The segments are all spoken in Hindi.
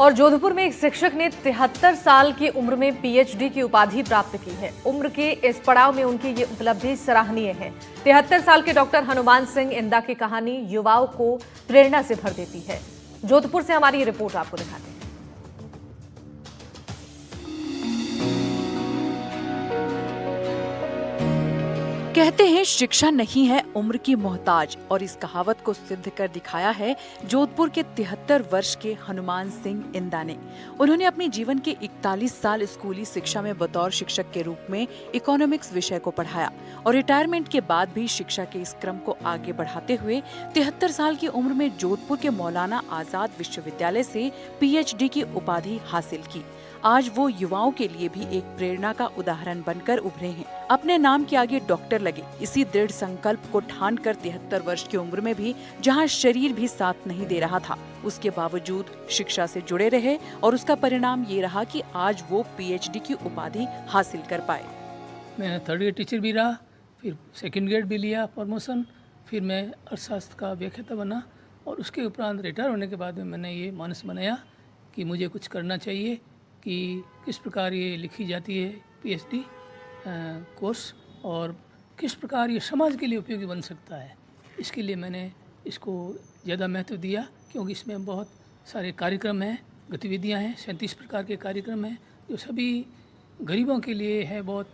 और जोधपुर में एक शिक्षक ने 73 साल की उम्र में पीएचडी की उपाधि प्राप्त की है। उम्र के इस पड़ाव में उनकी ये उपलब्धि सराहनीय है। 73 साल के डॉक्टर हनुमान सिंह इंदा की कहानी युवाओं को प्रेरणा से भर देती है। जोधपुर से हमारी ये रिपोर्ट आपको दिखाते हैं। कहते हैं शिक्षा नहीं है उम्र की मोहताज, और इस कहावत को सिद्ध कर दिखाया है जोधपुर के 73 वर्ष के हनुमान सिंह इंदा ने। उन्होंने अपने जीवन के 41 साल स्कूली शिक्षा में बतौर शिक्षक के रूप में इकोनॉमिक्स विषय को पढ़ाया और रिटायरमेंट के बाद भी शिक्षा के इस क्रम को आगे बढ़ाते हुए 73 साल की उम्र में जोधपुर के मौलाना आजाद विश्वविद्यालय से पीएचडी की उपाधि हासिल की। आज वो युवाओं के लिए भी एक प्रेरणा का उदाहरण बनकर उभरे हैं। अपने नाम के आगे डॉक्टर लगे, इसी दृढ़ संकल्प को ठान कर 73 वर्ष की उम्र में भी जहां शरीर भी साथ नहीं दे रहा था, उसके बावजूद शिक्षा से जुड़े रहे और उसका परिणाम ये रहा कि आज वो पीएचडी की उपाधि हासिल कर पाए। मैं 3rd ग्रेड टीचर भी रहा, फिर 2nd ग्रेड भी लिया प्रमोशन, फिर मैं अर्थशास्त्र का व्याख्याता बना और उसके उपरांत रिटायर होने के बाद में मैंने ये मानस बनाया कि मुझे कुछ करना चाहिए कि किस प्रकार ये लिखी जाती है पीएचडी कोर्स और किस प्रकार ये समाज के लिए उपयोगी बन सकता है। इसके लिए मैंने इसको ज़्यादा महत्व दिया, क्योंकि इसमें बहुत सारे कार्यक्रम हैं, गतिविधियां हैं, 37 प्रकार के कार्यक्रम हैं जो सभी गरीबों के लिए है, बहुत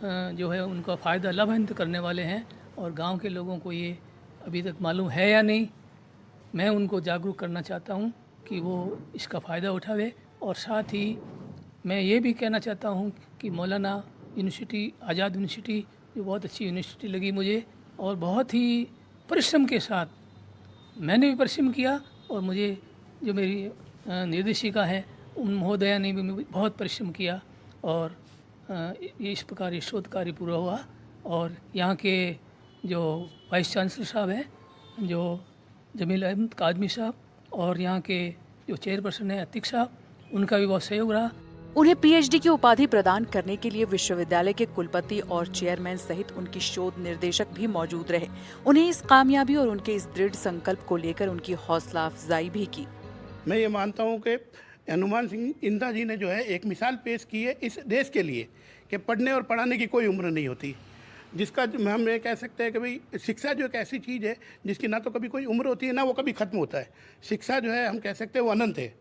जो है उनका फ़ायदा लाभान्वित करने वाले हैं। और गांव के लोगों को ये अभी तक मालूम है या नहीं, मैं उनको जागरूक करना चाहता हूं कि वो इसका फ़ायदा उठावे। और साथ ही मैं ये भी कहना चाहता हूँ कि मौलाना यूनिवर्सिटी, आज़ाद यूनिवर्सिटी जो बहुत अच्छी यूनिवर्सिटी लगी मुझे, और बहुत ही परिश्रम के साथ मैंने भी परिश्रम किया और मुझे जो मेरी निर्देशिका है उन महोदया ने भी बहुत परिश्रम किया और इस प्रकार ये शोध कार्य पूरा हुआ। और यहाँ के जो वाइस चांसलर साहब हैं, जो जमील अहमद काजमी साहब, और यहाँ के जो चेयरपर्सन है अतीक साहब, उनका भी बहुत सहयोग रहा। उन्हें पीएचडी की उपाधि प्रदान करने के लिए विश्वविद्यालय के कुलपति और चेयरमैन सहित उनकी शोध निर्देशक भी मौजूद रहे। उन्हें इस कामयाबी और उनके इस दृढ़ संकल्प को लेकर उनकी हौसला अफजाई भी की। मैं ये मानता हूँ कि हनुमान सिंह इंदा जी ने जो है एक मिसाल पेश की है इस देश के लिए कि पढ़ने और पढ़ाने की कोई उम्र नहीं होती, जिसका हम ये कह सकते हैं कि भाई शिक्षा जो एक ऐसी चीज़ है जिसकी ना तो कभी कोई उम्र होती है ना वो कभी ख़त्म होता है। शिक्षा जो है हम कह सकते हैं वो अनंत है।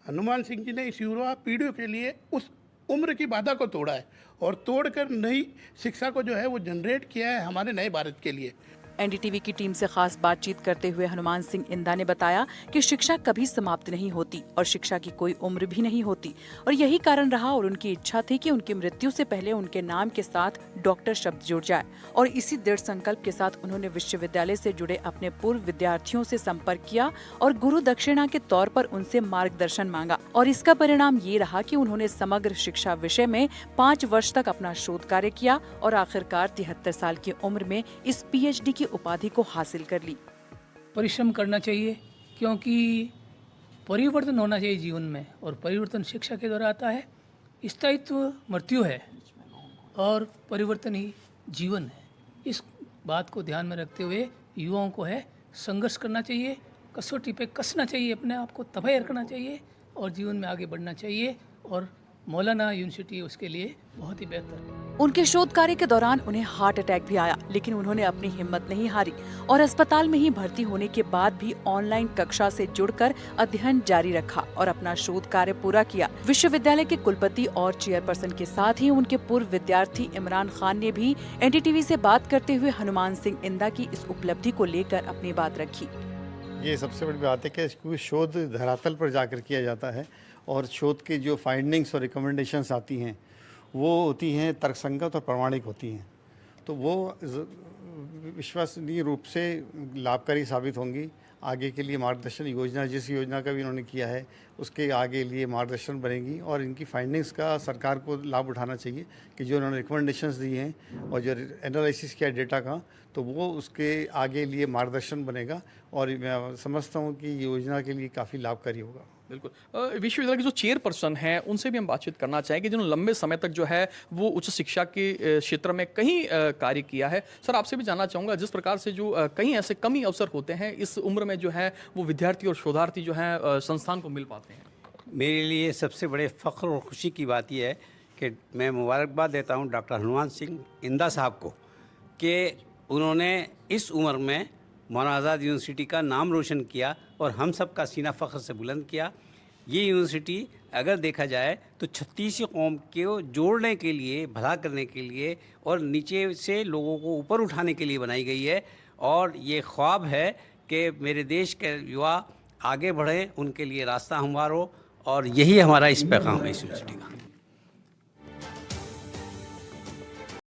हनुमान सिंह जी ने इस युवा पीढ़ियों के लिए उस उम्र की बाधा को तोड़ा है और तोड़कर नई शिक्षा को जो है वो जनरेट किया है हमारे नए भारत के लिए। एनडीटीवी की टीम से खास बातचीत करते हुए हनुमान सिंह इंदा ने बताया कि शिक्षा कभी समाप्त नहीं होती और शिक्षा की कोई उम्र भी नहीं होती, और यही कारण रहा और उनकी इच्छा थी कि उनकी मृत्यु से पहले उनके नाम के साथ डॉक्टर शब्द जुड़ जाए। और इसी दृढ़ संकल्प के साथ उन्होंने विश्वविद्यालय से जुड़े अपने पूर्व विद्यार्थियों से संपर्क किया और गुरु दक्षिणा के तौर पर उनसे मार्गदर्शन मांगा। और इसका परिणाम ये रहा कि उन्होंने समग्र शिक्षा विषय में 5 वर्ष तक अपना शोध कार्य किया और आखिरकार 73 साल की उम्र में इस पीएचडी की उपाधि को हासिल कर ली। परिश्रम करना चाहिए, क्योंकि परिवर्तन होना चाहिए जीवन में, और परिवर्तन शिक्षा के द्वारा आता है। स्थायित्व मृत्यु है और परिवर्तन ही जीवन है। इस बात को ध्यान में रखते हुए युवाओं को है संघर्ष करना चाहिए, कसौटी पे कसना चाहिए, अपने आप को तबाह रखना चाहिए और जीवन में आगे बढ़ना चाहिए। और मौलाना यूनिवर्सिटी उसके लिए बहुत ही बेहतर है। उनके शोध कार्य के दौरान उन्हें हार्ट अटैक भी आया, लेकिन उन्होंने अपनी हिम्मत नहीं हारी और अस्पताल में ही भर्ती होने के बाद भी ऑनलाइन कक्षा से जुड़कर अध्ययन जारी रखा और अपना शोध कार्य पूरा किया। विश्वविद्यालय के कुलपति और चेयरपर्सन के साथ ही उनके पूर्व विद्यार्थी इमरान खान ने भी एनडीटीवी से बात करते हुए हनुमान सिंह इंदा की इस उपलब्धि को लेकर अपनी बात रखी। ये सबसे बड़ी बात है कि शोध धरातल पर जाकर किया जाता है और शोध की जो फाइंडिंग्स और रिकमेंडेशंस आती हैं वो होती हैं तर्कसंगत और प्रामाणिक होती हैं, तो वो विश्वसनीय रूप से लाभकारी साबित होंगी। आगे के लिए मार्गदर्शन योजना, जिस योजना का भी उन्होंने किया है उसके आगे लिए मार्गदर्शन बनेगी और इनकी फाइंडिंग्स का सरकार को लाभ उठाना चाहिए कि जो उन्होंने रिकमेंडेशंस दी हैं और जो एनालिसिस किया डेटा का, तो वो उसके आगे लिए मार्गदर्शन बनेगा और मैं समझता हूँ कि ये योजना के लिए काफ़ी लाभकारी होगा। बिल्कुल। विश्वविद्यालय के जो चेयरपर्सन हैं उनसे भी हम बातचीत करना चाहेंगे, जिन्होंने लंबे समय तक जो है वो उच्च शिक्षा के क्षेत्र में कहीं कार्य किया है। सर, आपसे भी जानना चाहूँगा, जिस प्रकार से जो कहीं ऐसे कमी अवसर होते हैं इस उम्र में जो है वो विद्यार्थी और शोधार्थी जो है संस्थान को मिल पाते हैं। मेरे लिए सबसे बड़े फ़ख्र और ख़ुशी की बात यह है कि मैं मुबारकबाद देता हूं डॉक्टर हनुमान सिंह इंदा साहब को कि उन्होंने इस उम्र में मौलाना आज़ाद यूनिवर्सिटी का नाम रोशन किया और हम सब का सीना फ़ख्र से बुलंद किया। ये यूनिवर्सिटी अगर देखा जाए तो 36 कौम को जोड़ने के लिए, भला करने के लिए और नीचे से लोगों को ऊपर उठाने के लिए बनाई गई है। और ये ख्वाब है कि मेरे देश के युवा आगे बढ़ें, उनके लिए रास्ता हमवार हो, और यही हमारा इस पैगाम है इस यूनिवर्सिटी का।